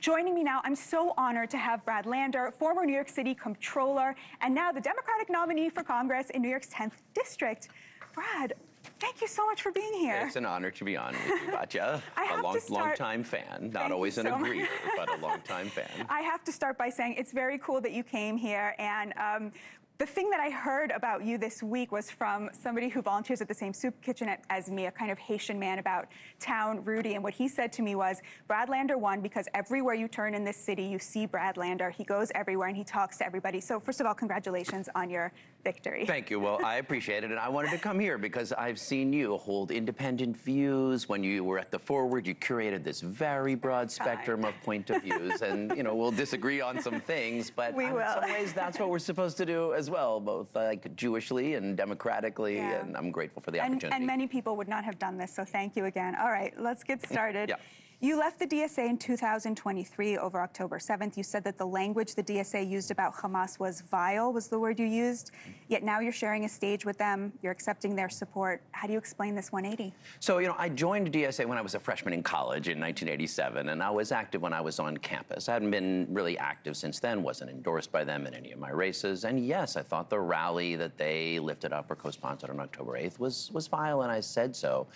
Joining me now, I'm so honored to have Brad Lander, former New York City comptroller, and now the Democratic nominee for Congress in New York's 10th District. Brad, thank you so much for being here. It's an honor to be on with you, Batya. A long-time fan, not always an agreeer, but a long-time fan. I have to start by saying it's very cool that you came here, and the thing that I heard about you this week was from somebody who volunteers at the same soup kitchen as me, a kind of Haitian man about town, Rudy, and what he said to me was, Brad Lander won because everywhere you turn in this city, you see Brad Lander. He goes everywhere and he talks to everybody. So first of all, congratulations on your victory. Thank you. Well, I appreciate it, and I wanted to come here because I've seen you hold independent views. When you were at the Forward, you curated this very broad spectrum of point of views, and you know we'll disagree on some things, but in some ways that's what we're supposed to do as well, both like Jewishly and democratically, and I'm grateful for the opportunity. And many people would not have done this, so thank you again. All right, let's get started. Yeah. You left the DSA in 2023 over October 7th. You said that the language the DSA used about Hamas was vile, was the word you used. Yet now you're sharing a stage with them. You're accepting their support. How do you explain this 180? So, you know, I joined DSA when I was a freshman in college in 1987, and I was active when I was on campus. I hadn't been really active since then, wasn't endorsed by them in any of my races. And yes, I thought the rally that they lifted up or co-sponsored on October 8th was vile, and I said so.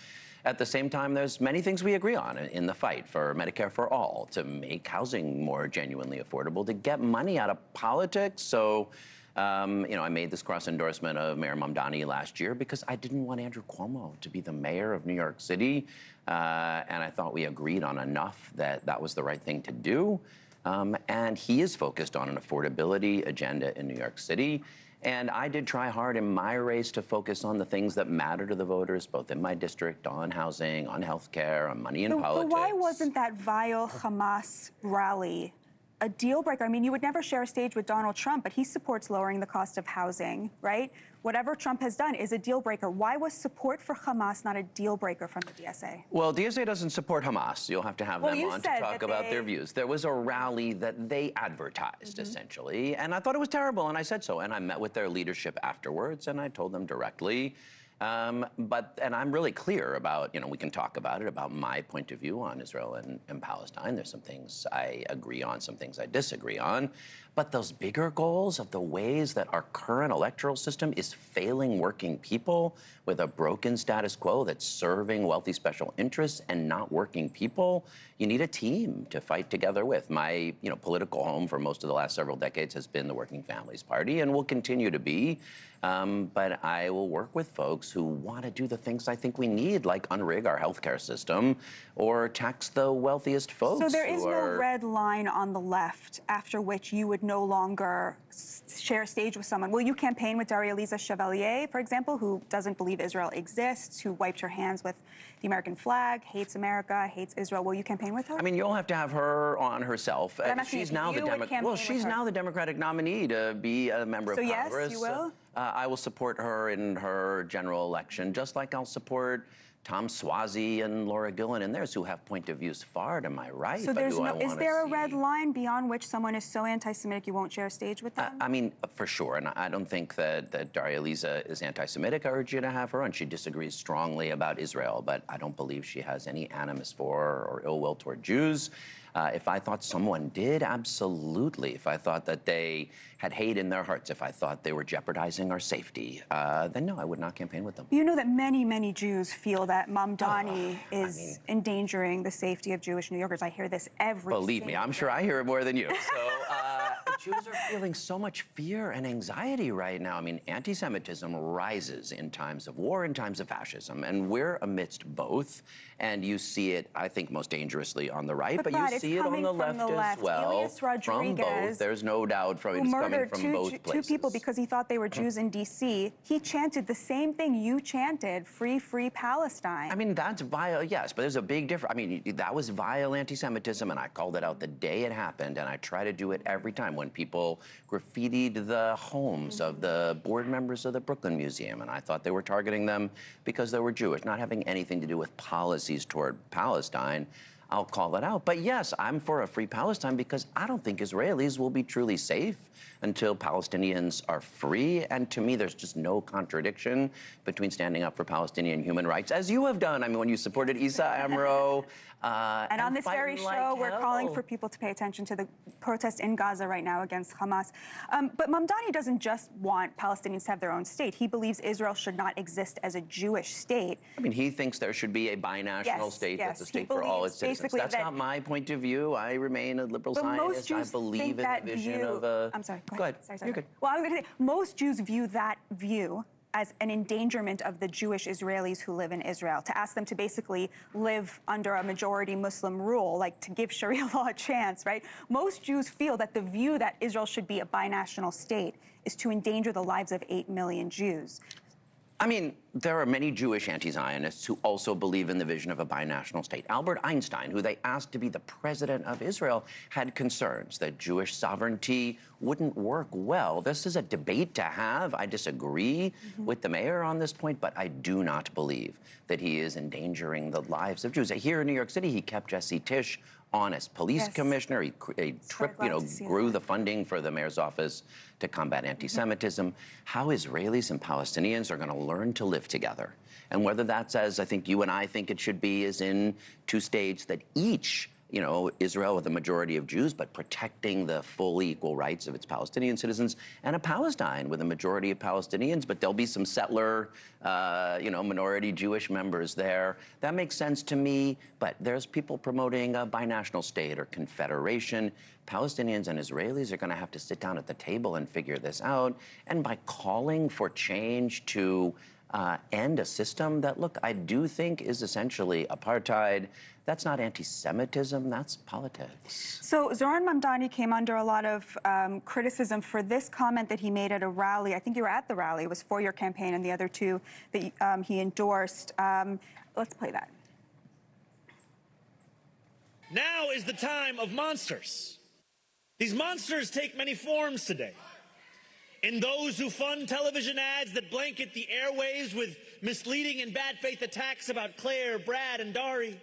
At the same time, there's many things we agree on in the fight for Medicare for all, to make housing more genuinely affordable, to get money out of politics. So, you know, I made this cross-endorsement of Mayor Mamdani last year because I didn't want Andrew Cuomo to be the mayor of New York City. And I thought we agreed on enough that that was the right thing to do. And he is focused on an affordability agenda in New York City. And I did try hard in my race to focus on the things that matter to the voters, both in my district, on housing, on healthcare, on money in politics. But why wasn't that vile Hamas rally a deal breaker? I mean, you would never share a stage with Donald Trump, but he supports lowering the cost of housing, right? Whatever Trump has done is a deal breaker. Why was support for Hamas not a deal breaker from the DSA? Well, DSA doesn't support Hamas. You'll have to have them on to talk about their views. There was a rally that they advertised, essentially, and I thought it was terrible, and I said so. And I met with their leadership afterwards, and I told them directly. And I'm really clear about, you know, we can talk about it, about my point of view on Israel and Palestine. There's some things I agree on, some things I disagree on. But those bigger goals of the ways that our current electoral system is failing working people with a broken status quo that's serving wealthy special interests and not working people, you need a team to fight together with. My, you know, political home for most of the last several decades has been the Working Families Party and will continue to be. But I will work with folks who want to do the things I think we need, like unrig our healthcare system or tax the wealthiest folks. So there is no red line on the left after which you would no longer share a stage with someone. Will you campaign with Daria-Liza Chevalier, for example, who doesn't believe Israel exists, who wiped her hands with the American flag, hates America, hates Israel? Will you campaign with her? I mean, you'll have to have her on herself. She's now the Democratic nominee to be a member of Congress. So yes, you will? I will support her in her general election, just like I'll support Tom Suozzi and Laura Gillen and theirs, who have point of views far to my right. So is there a red line beyond which someone is so anti-Semitic you won't share a stage with them? I mean, for sure, and I don't think that Daria-Liza is anti-Semitic. I urge you to have her on. She disagrees strongly about Israel, but I don't believe she has any animus for or ill will toward Jews. If I thought someone did, absolutely. If I thought that they had hate in their hearts, if I thought they were jeopardizing our safety, then no, I would not campaign with them. You know that many, many Jews feel that Mamdani is endangering the safety of Jewish New Yorkers. I hear this every Believe me, I'm sure I hear it more than you. So Jews are feeling so much fear and anxiety right now. I mean, anti-Semitism rises in times of war, in times of fascism, and we're amidst both. And you see it, I think, most dangerously on the right, but you see it on the left as well. From both, there's no doubt it's coming from both places. Two people because he thought they were Jews in D.C. He chanted the same thing you chanted, free, free Palestine. I mean, that's vile, yes, but there's a big difference. I mean, that was vile anti-Semitism, and I called it out the day it happened, and I try to do it every time when people graffitied the homes of the board members of the Brooklyn Museum, and I thought they were targeting them because they were Jewish, not having anything to do with policies toward Palestine. I'll call it out. But yes, I'm for a free Palestine because I don't think Israelis will be truly safe until Palestinians are free. And to me, there's just no contradiction between standing up for Palestinian human rights, as you have done. I mean, when you supported Issa Amro And on this very show, we're calling for people to pay attention to the protest in Gaza right now against Hamas. But Mamdani doesn't just want Palestinians to have their own state. He believes Israel should not exist as a Jewish state. I mean, he thinks there should be a binational state that's a state for all its citizens. That's not my point of view. I remain a liberal Zionist. I believe in the vision of a... I'm sorry, go ahead. Sorry. You're good. Well, I was going to say, most Jews view that view as an endangerment of the Jewish Israelis who live in Israel, to ask them to basically live under a majority Muslim rule, like to give Sharia law a chance, right? Most Jews feel that the view that Israel should be a binational state is to endanger the lives of 8 million Jews. I mean, there are many Jewish anti-Zionists who also believe in the vision of a binational state. Albert Einstein, who they asked to be the president of Israel, had concerns that Jewish sovereignty wouldn't work well. This is a debate to have. I disagree with the mayor on this point, but I do not believe that he is endangering the lives of Jews. Here in New York City, he kept Jesse Tisch on as police commissioner. He grew the funding for the mayor's office to combat anti-Semitism. How Israelis and Palestinians are going to learn to live together, and whether that's, as I think you and I think it should be, is in two states that each, Israel with a majority of Jews, but protecting the full equal rights of its Palestinian citizens, and a Palestine with a majority of Palestinians, but there'll be some settler, minority Jewish members there. That makes sense to me, but there's people promoting a binational state or confederation. Palestinians and Israelis are going to have to sit down at the table and figure this out. And by calling for change to end a system that, look, I do think is essentially apartheid, that's not anti-Semitism, that's politics. So Zohran Mamdani came under a lot of criticism for this comment that he made at a rally. I think you were at the rally. It was for your campaign, and the other two that he endorsed. Let's play that. Now is the time of monsters. These monsters take many forms today. In those who fund television ads that blanket the airwaves with misleading and bad faith attacks about Claire, Brad, and Dari.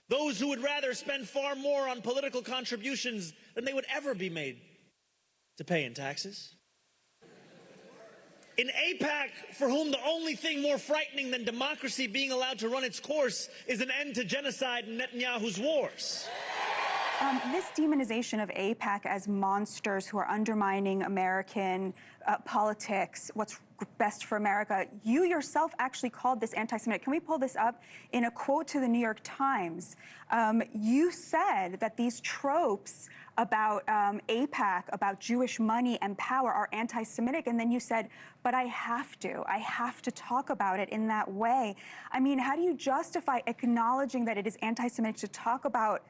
Those who would rather spend far more on political contributions than they would ever be made to pay in taxes. In AIPAC, for whom the only thing more frightening than democracy being allowed to run its course is an end to genocide and Netanyahu's wars. This demonization of AIPAC as monsters who are undermining American politics, what's best for America, you yourself actually called this anti-Semitic. Can we pull this up? In a quote to the New York Times, you said that these tropes about AIPAC, about Jewish money and power are anti-Semitic, and then you said, but I have to talk about it in that way. I mean, how do you justify acknowledging that it is anti-Semitic to talk about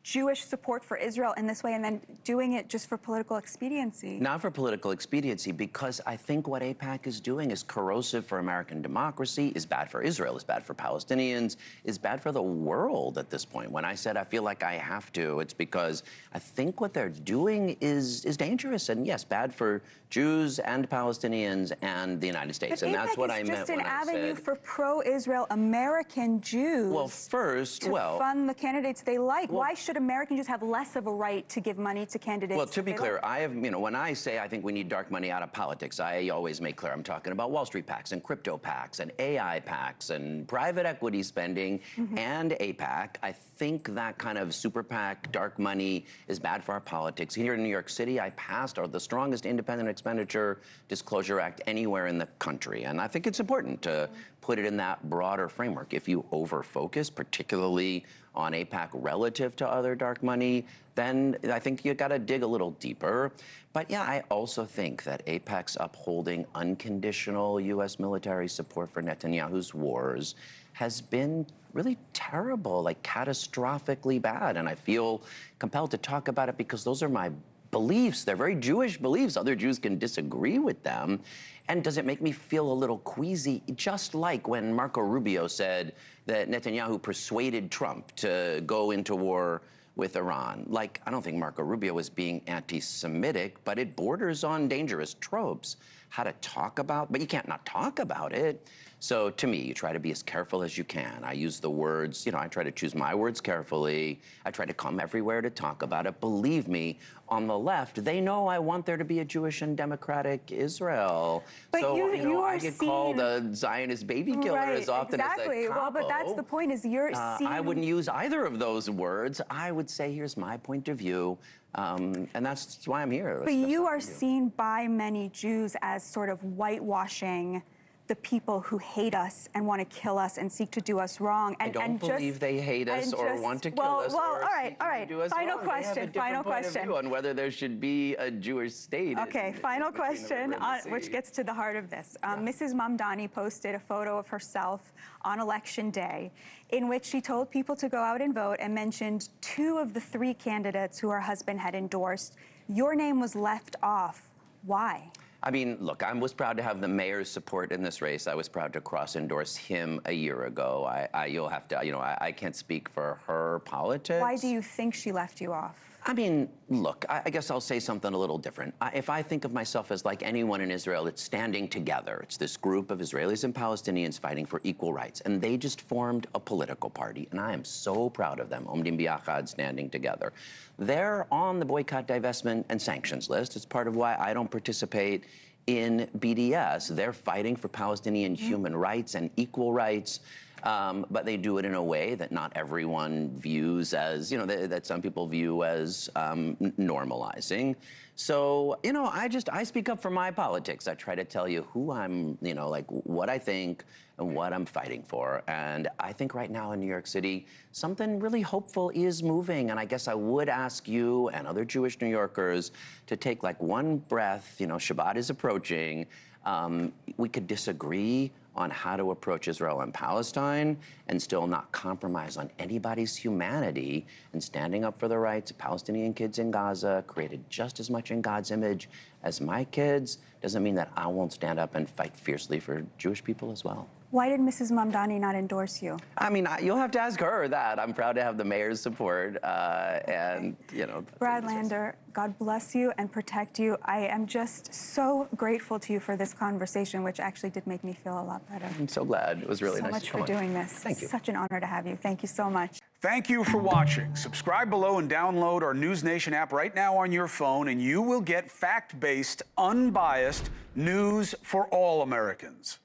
Jewish support for Israel in this way and then doing it just for political expediency? Not for political expediency, because I think what AIPAC is doing is corrosive for American democracy, is bad for Israel, is bad for Palestinians, is bad for the world at this point. When I said I feel like I have to, it's because I think what they're doing is dangerous and, yes, bad for Jews and Palestinians and the United States. But and that's what I meant when I said... AIPAC is just an avenue for pro-Israel American Jews to fund the candidates they like. Why should American Jews have less of a right to give money to candidates? Well, to be clear, I have, when I say I think we need dark money out of politics, I always make clear I'm talking about Wall Street PACs and crypto PACs and AIPACs and private equity spending and AIPAC. I think that kind of super PAC, dark money, is bad for our politics. Here in New York City, I passed the strongest independent expenditure disclosure act anywhere in the country. And I think it's important to put it in that broader framework. If you over-focus, particularly on AIPAC relative to other dark money, then I think you got to dig a little deeper. But yeah, I also think that AIPAC's upholding unconditional U.S. military support for Netanyahu's wars has been really terrible, like catastrophically bad. And I feel compelled to talk about it because those are my beliefs. They're very Jewish beliefs. Other Jews can disagree with them. And does it make me feel a little queasy? Just like when Marco Rubio said that Netanyahu persuaded Trump to go into war with Iran. Like, I don't think Marco Rubio was being anti-Semitic, but it borders on dangerous tropes. how to talk about, but you can't not talk about it. So to me, you try to be as careful as you can. I use the words, you know, I try to choose my words carefully. I try to come everywhere to talk about it. Believe me, on the left, they know I want there to be a Jewish and democratic Israel. But so, you know, I get called a Zionist baby killer as often as a capo. Well, but that's the point, is you're seen... I wouldn't use either of those words. I would say, here's my point of view. And that's why I'm here. But you are seen by many Jews as sort of whitewashing the people who hate us and want to kill us and seek to do us wrong. And, I don't believe they hate us or want to kill us. Well, all right. Final question. Final question. On whether there should be a Jewish state. Okay, final question, which gets to the heart of this. Mrs. Mamdani posted a photo of herself on Election Day in which she told people to go out and vote and mentioned 2 of the 3 candidates who her husband had endorsed. Your name was left off. Why? I mean, look, I was proud to have the mayor's support in this race. I was proud to cross-endorse him a year ago. You'll have to, you know, I can't speak for her politics. Why do you think she left you off? I mean, look, I guess I'll say something a little different. If I think of myself as like anyone in Israel, it's standing together. It's this group of Israelis and Palestinians fighting for equal rights. And they just formed a political party. And I am so proud of them, Omdim Biachad, standing together. They're on the boycott, divestment, and sanctions list. It's part of why I don't participate in BDS. They're fighting for Palestinian human rights and equal rights. But they do it in a way that not everyone views as, you know, that some people view as normalizing. So, you know, I speak up for my politics. I try to tell you who I'm, you know, like what I think and what I'm fighting for. And I think right now in New York City, something really hopeful is moving. And I guess I would ask you and other Jewish New Yorkers to take like one breath. You know, Shabbat is approaching. We could disagree on how to approach Israel and Palestine and still not compromise on anybody's humanity, and standing up for the rights of Palestinian kids in Gaza, created just as much in God's image as my kids, doesn't mean that I won't stand up and fight fiercely for Jewish people as well. Why did Mrs. Mamdani not endorse you? I mean, you'll have to ask her that. I'm proud to have the mayor's support, and, you know. Brad Lander, God bless you and protect you. I am just so grateful to you for this conversation, which actually did make me feel a lot better. I'm so glad. It was really nice to come on. So much for doing this. Thank you. Such an honor to have you. Thank you so much. Thank you for watching. Subscribe below and download our NewsNation app right now on your phone, and you will get fact-based, unbiased news for all Americans.